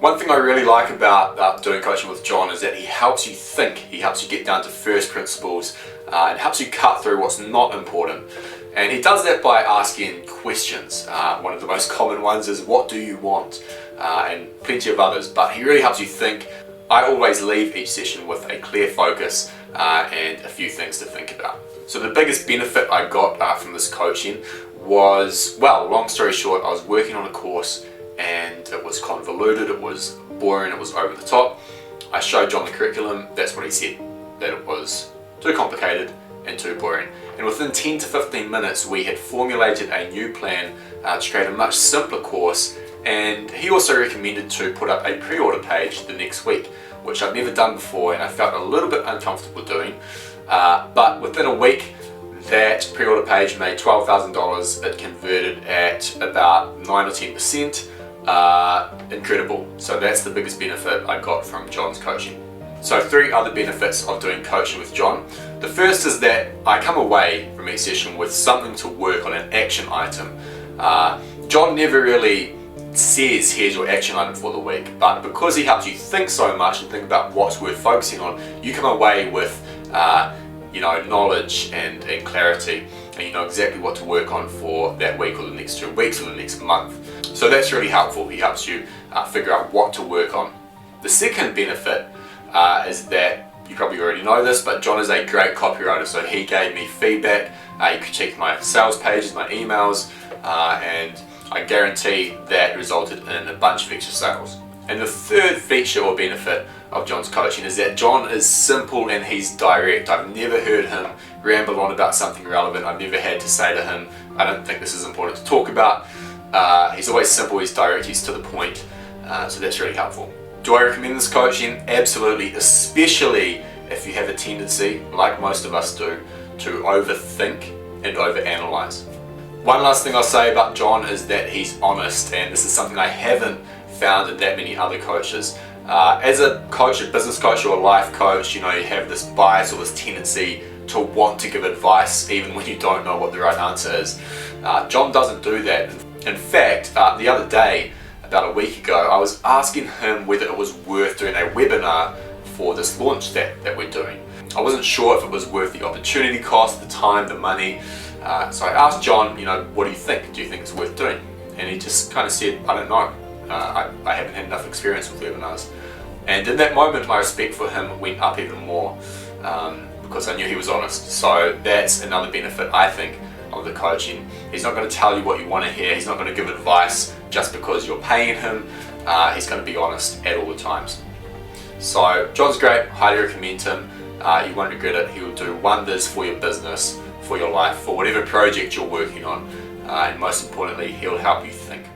One thing I really like about doing coaching with John is that he helps you think, he helps you get down to first principles, and helps you cut through what's not important. And he does that by asking questions. One of the most common ones is, what do you want? And plenty of others, but he really helps you think. I always leave each session with a clear focus and a few things to think about. So the biggest benefit I got from this coaching was, well, long story short, I was working on a course and it was convoluted, it was boring, it was over the top. I showed John the curriculum, that's what he said, that it was too complicated and too boring. And within 10 to 15 minutes we had formulated a new plan to create a much simpler course, and he also recommended to put up a pre-order page the next week, which I'd never done before and I felt a little bit uncomfortable doing. But within a week, that pre-order page made $12,000. It converted at about 9 or 10%. Incredible. So that's the biggest benefit I got from John's coaching. So 3 other benefits of doing coaching with John. The first is that I come away from each session with something to work on, an action item. John never really says, here's your action item for the week, but because he helps you think so much and think about what's worth focusing on, you come away with knowledge and clarity, and you know exactly what to work on for that week or the next 2 weeks or the next month. So that's really helpful. He helps you figure out what to work on. The second benefit is that, you probably already know this, but John is a great copywriter, so he gave me feedback, he critiqued my sales pages, my emails, and I guarantee that resulted in a bunch of extra sales. And the third feature or benefit of John's coaching is that John is simple and he's direct. I've never heard him ramble on about something relevant. I've never had to say to him, I don't think this is important to talk about. He's always simple, he's direct, he's to the point, so that's really helpful. Do I recommend this coaching? Absolutely, especially if you have a tendency, like most of us do, to overthink and overanalyze. One last thing I'll say about John is that he's honest, and this is something I haven't found in that many other coaches. As a coach, a business coach or a life coach, you have this bias or this tendency to want to give advice even when you don't know what the right answer is. John doesn't do that. In fact, the other day, about a week ago, I was asking him whether it was worth doing a webinar for this launch that we're doing. I wasn't sure if it was worth the opportunity cost, the time, the money. So I asked John, what do you think? Do you think it's worth doing? And he just kind of said, I don't know. I haven't had enough experience with webinars. And in that moment, my respect for him went up even more because I knew he was honest. So that's another benefit, I think, of the coaching. He's not going to tell you what you want to hear. He's not going to give advice just because you're paying him. He's going to be honest at all the times. So John's great. Highly recommend him. You won't regret it. He will do wonders for your business, for your life, for whatever project you're working on. And most importantly, he'll help you think.